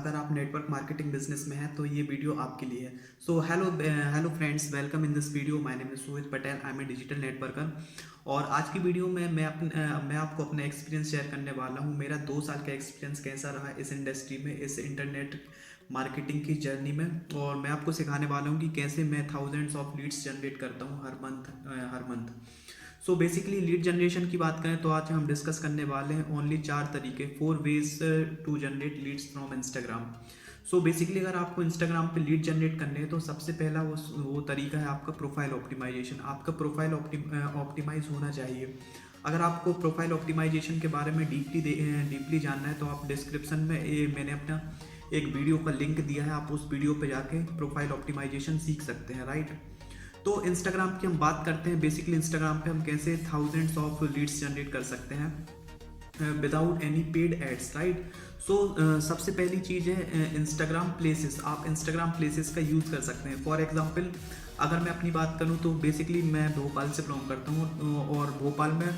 अगर आप network marketing business में हैं तो ये वीडियो आपके लिए है। So hello friends, welcome in this video. My name is Sohit Patel, I am a digital networker. और आज की वीडियो में मैं आपको अपना एक्सपीरियंस शेयर करने वाला हूँ। मेरा 2 साल का एक्सपीरियंस कैसा रहा इस इंडस्ट्री में, इस इंटरनेट मार्केटिंग की जर्नी में। और मैं आपको सिखाने वाला हूँ कि कैसे मैं थाउजेंड्स ऑफ लीड्स जनरेट करता हूँ हर month. So basically lead generation की बात करें तो आज हम डिस्कस करने वाले हैं ओनली 4 तरीके, 4 ways to generate leads from Instagram. So basically अगर आपको इंस्टाग्राम पे लीड जनरेट करने हैं तो सबसे पहला वो तरीका है आपका प्रोफाइल ऑप्टिमाइजेशन। आपका प्रोफाइल ऑप्टिमाइज होना चाहिए। अगर आपको प्रोफाइल ऑप्टिमाइजेशन के बारे में डीपली जानना है तो आप डिस्क्रिप्शन में मैंने अपना एक वीडियो का लिंक दिया है, आप उस वीडियो पे जाके प्रोफाइल ऑप्टिमाइजेशन सीख सकते हैं, राइट। तो इंस्टाग्राम की हम बात करते हैं। बेसिकली इंस्टाग्राम पे हम कैसे थाउजेंड्स ऑफ लीड्स जनरेट कर सकते हैं without any paid ads, right. So सबसे पहली चीज़ है इंस्टाग्राम प्लेसेस। आप इंस्टाग्राम प्लेसेस का यूज़ कर सकते हैं। फॉर एग्जांपल अगर मैं अपनी बात करूं तो बेसिकली मैं भोपाल से बिलोंग करता हूं और भोपाल में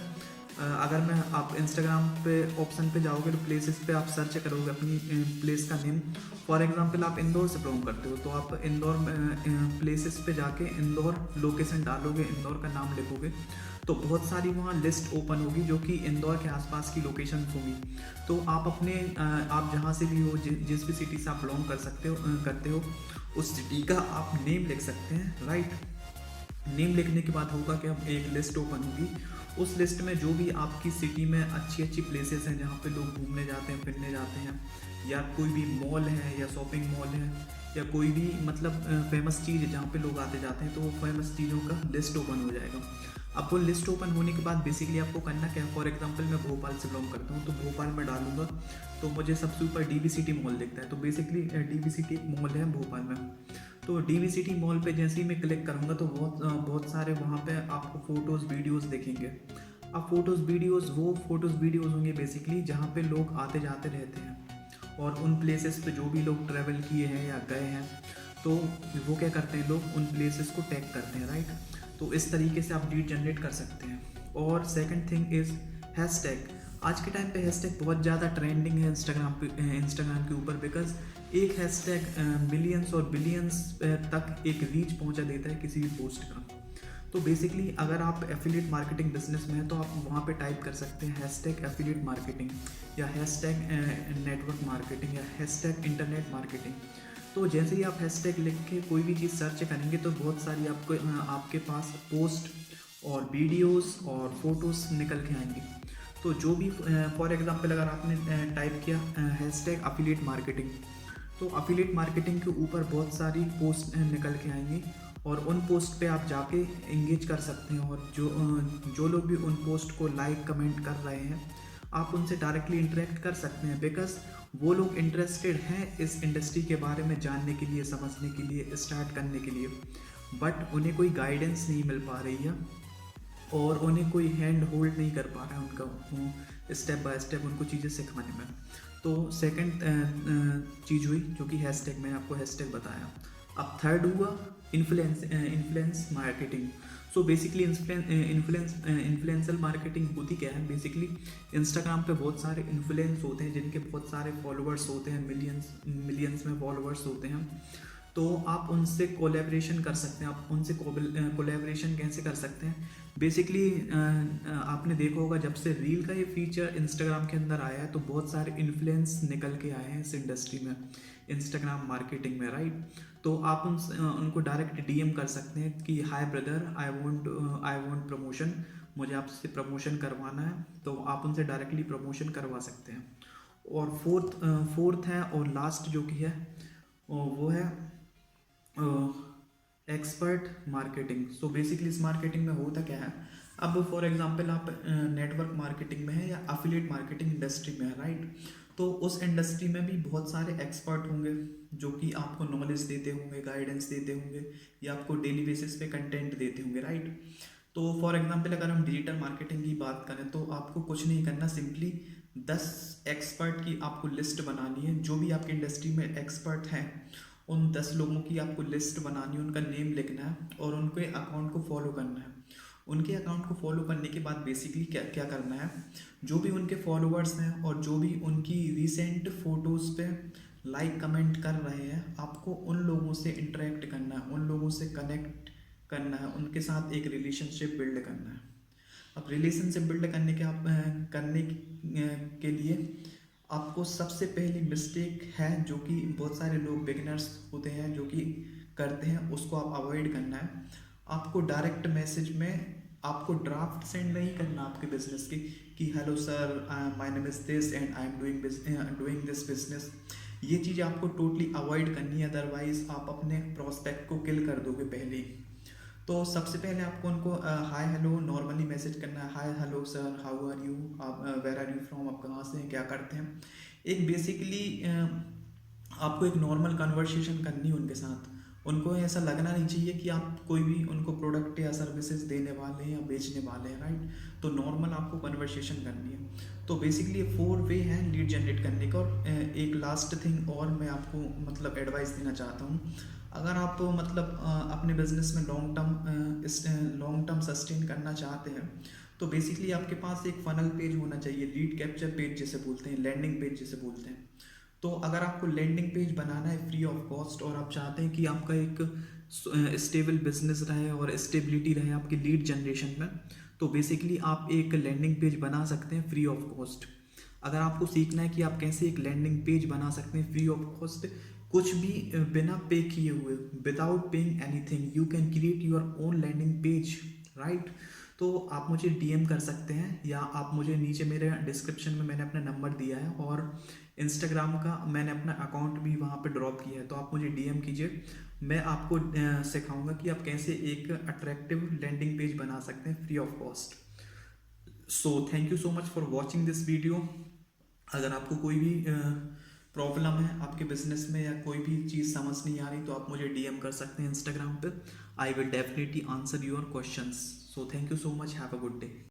अगर मैं आप इंस्टाग्राम पे ऑप्शन पे जाओगे तो प्लेसेस पे आप सर्च करोगे अपनी प्लेस का नेम। फॉर एग्जांपल आप इंदौर से बिलोंग करते हो तो आप इंदौर में प्लेसेस पे जाके इंदौर लोकेशन डालोगे, इंदौर का नाम लिखोगे तो बहुत सारी वहाँ लिस्ट ओपन होगी जो कि इंदौर के आसपास की लोकेशन होंगी। तो आप अपने आप जहाँ से भी हो, जिस भी सिटी से आप बिलोंग करते हो उस सिटी का आप नेम लिख सकते हैं, राइट। नेम लिखने के बाद होगा कि अब एक लिस्ट ओपन होगी। उस लिस्ट में जो भी आपकी सिटी में अच्छी अच्छी प्लेसेस हैं जहाँ पे लोग घूमने जाते हैं, फिरने जाते हैं, या कोई भी मॉल है या शॉपिंग मॉल है या कोई भी मतलब फेमस चीज़ है जहाँ पे लोग आते जाते हैं, तो वो फेमस चीज़ों का लिस्ट ओपन हो जाएगा। अब वो लिस्ट ओपन होने के बाद बेसिकली आपको करना क्या है। फॉर एग्जांपल मैं भोपाल से बिलोंग करता हूँ तो भोपाल में डालूंगा तो मुझे सबसे ऊपर डीवी सिटी मॉल दिखता है। तो बेसिकली डीवी सिटी मॉल है भोपाल में। तो डीवी सिटी मॉल पे जैसे ही मैं क्लिक करूँगा तो बहुत सारे वहाँ पे आपको फ़ोटोज़ वीडियोज़ दिखेंगे। अब वो फ़ोटोज़ वीडियोज़ होंगे बेसिकली जहाँ पे लोग आते जाते रहते हैं और उन प्लेसेस पे जो भी लोग ट्रैवल किए हैं या गए हैं तो वो क्या करते हैं, लोग उन प्लेसेस को टैग करते हैं, राइट। तो इस तरीके से आप लीड जनरेट कर सकते हैं। और सेकंड थिंग इज़ हैशटैग। आज के टाइम पे हैशटैग बहुत ज़्यादा ट्रेंडिंग है इंस्टाग्राम के ऊपर, बिकॉज एक हैशटैग मिलियंस और बिलियंस तक एक रीच पहुंचा देता है किसी भी पोस्ट का। तो बेसिकली अगर आप एफिलिएट मार्केटिंग बिजनेस में हैं तो आप वहाँ पे टाइप कर सकते हैं हैशटैग एफिलिएट मार्केटिंग या हैशटैग नेटवर्क मार्केटिंग या हैशटैग इंटरनेट मार्केटिंग। तो जैसे ही आप हैशटैग लिख के कोई भी चीज़ सर्च करेंगे तो बहुत सारी आपके पास पोस्ट और वीडियोस और फोटोज़ निकल के आएंगे। तो जो भी फॉर एग्जांपल अगर आपने टाइप किया हैशटैग अफिलिएट मार्केटिंग तो अफिलिएट मार्केटिंग के ऊपर बहुत सारी पोस्ट निकल के आएंगी और उन पोस्ट पे आप जाके इंगेज कर सकते हैं। और जो लोग भी उन पोस्ट को लाइक कमेंट कर रहे हैं आप उनसे डायरेक्टली इंटरेक्ट कर सकते हैं, बिकॉज वो लोग इंटरेस्टेड हैं इस इंडस्ट्री के बारे में जानने के लिए, समझने के लिए, स्टार्ट करने के लिए, बट उन्हें कोई गाइडेंस नहीं मिल पा रही है और उन्हें कोई हैंड होल्ड नहीं कर पा रहा है उनका स्टेप बाय स्टेप उनको चीज़ें सिखाने में। तो सेकंड चीज़ हुई जो कि हैशटैग, मैंने आपको हैशटैग बताया। अब थर्ड हुआ influence marketing. So basically influencer marketing होती क्या है। बेसिकली इंस्टाग्राम पे बहुत सारे इन्फ्लुएंस होते हैं जिनके बहुत सारे फॉलोअर्स होते हैं, मिलियंस में फॉलोअर्स होते हैं। तो आप उनसे कोलैबोरेशन कर सकते हैं। आप उनसे कोलैबोरेशन कैसे कर सकते हैं। बेसिकली आपने देखा होगा जब से रील का ये फीचर इंस्टाग्राम के अंदर आया है तो बहुत सारे इन्फ्लुएंस निकल के आए हैं इस इंडस्ट्री में, इंस्टाग्राम मार्केटिंग में, राइट। तो आप उनको डायरेक्ट डीएम कर सकते हैं कि hi brother, I want promotion, मुझे आपसे प्रमोशन करवाना है। तो आप उनसे डायरेक्टली प्रमोशन करवा सकते हैं। और फोर्थ है और लास्ट जो कि है वो है एक्सपर्ट मार्केटिंग। सो बेसिकली इस मार्केटिंग में होता क्या है। अब फॉर एग्जांपल आप नेटवर्क मार्केटिंग में है या अफिलिएट मार्केटिंग इंडस्ट्री में है, राइट। तो उस इंडस्ट्री में भी बहुत सारे एक्सपर्ट होंगे जो कि आपको नॉलेज देते होंगे, गाइडेंस देते होंगे या आपको डेली बेसिस पे कंटेंट देते होंगे, राइट। तो फॉर एग्जांपल अगर हम डिजिटल मार्केटिंग की बात करें तो आपको कुछ नहीं करना, सिंपली 10 एक्सपर्ट की आपको लिस्ट बनानी है। जो भी आपकी इंडस्ट्री में एक्सपर्ट हैं उन 10 लोगों की आपको लिस्ट बनानी है, उनका नेम लिखना है और उनके अकाउंट को फॉलो करना है। उनके अकाउंट को फॉलो करने के बाद बेसिकली क्या क्या करना है, जो भी उनके फॉलोअर्स हैं और जो भी उनकी रिसेंट फोटोज़ पे लाइक कमेंट कर रहे हैं, आपको उन लोगों से इंटरेक्ट करना है, उन लोगों से कनेक्ट करना है, उनके साथ एक रिलेशनशिप बिल्ड करना है। अब रिलेशनशिप बिल्ड करने के लिए आपको सबसे पहली मिस्टेक है जो कि बहुत सारे लोग बिगिनर्स होते हैं जो कि करते हैं, उसको आप अवॉइड करना है। आपको डायरेक्ट मैसेज में आपको ड्राफ्ट सेंड नहीं करना आपके बिजनेस की कि hello sir, my name is this and I am doing this business. ये चीज़ आपको टोटली अवॉइड करनी है, अदरवाइज आप अपने प्रोस्पेक्ट को किल कर दोगे पहले ही। तो सबसे पहले आपको उनको हाय हेलो नॉर्मली मैसेज करना है, hi hello sir, how are you, आप वेर आर यू फ्रॉम, आप कहाँ से हैं, क्या करते हैं। एक बेसिकली आपको एक नॉर्मल कन्वर्सेशन करनी है उनके साथ। उनको ऐसा लगना नहीं चाहिए कि आप कोई भी उनको प्रोडक्ट या सर्विसेज देने वाले हैं या बेचने वाले हैं, राइट। तो नॉर्मल आपको कन्वर्सेशन करनी है। तो बेसिकली ये 4 वे हैं लीड जनरेट करने का। और एक लास्ट थिंग और मैं आपको मतलब एडवाइस देना चाहता हूँ। अगर आप मतलब अपने बिजनेस में लॉन्ग टर्म सस्टेन करना चाहते हैं, तो बेसिकली आपके पास एक फनल पेज होना चाहिए, लीड कैप्चर पेज जिसे बोलते हैं, लैंडिंग पेज जिसे बोलते हैं। तो अगर आपको लैंडिंग पेज बनाना है फ्री ऑफ कॉस्ट और आप चाहते हैं कि आपका एक स्टेबल बिजनेस रहे और स्टेबिलिटी रहे आपकी लीड जनरेशन में, तो बेसिकली आप एक लैंडिंग पेज बना सकते हैं फ्री ऑफ कॉस्ट। अगर आपको सीखना है कि आप कैसे एक लैंडिंग पेज बना सकते हैं फ्री ऑफ कॉस्ट, कुछ भी बिना पे किए हुए, without paying anything, you can create your own landing page, right. तो आप मुझे डीएम कर सकते हैं या आप मुझे नीचे मेरे डिस्क्रिप्शन में मैंने अपना नंबर दिया है और इंस्टाग्राम का मैंने अपना अकाउंट भी वहाँ पे ड्रॉप किया है, तो आप मुझे डीएम कीजिए। मैं आपको सिखाऊंगा कि आप कैसे एक अट्रैक्टिव लैंडिंग पेज बना सकते हैं free of cost. So thank you so much for watching this video. अगर आपको कोई भी प्रॉब्लम है आपके बिजनेस में या कोई भी चीज़ समझ नहीं आ रही, तो आप मुझे डीएम कर सकते हैं इंस्टाग्राम पे। I will definitely answer your questions. So thank you so much, have a good day.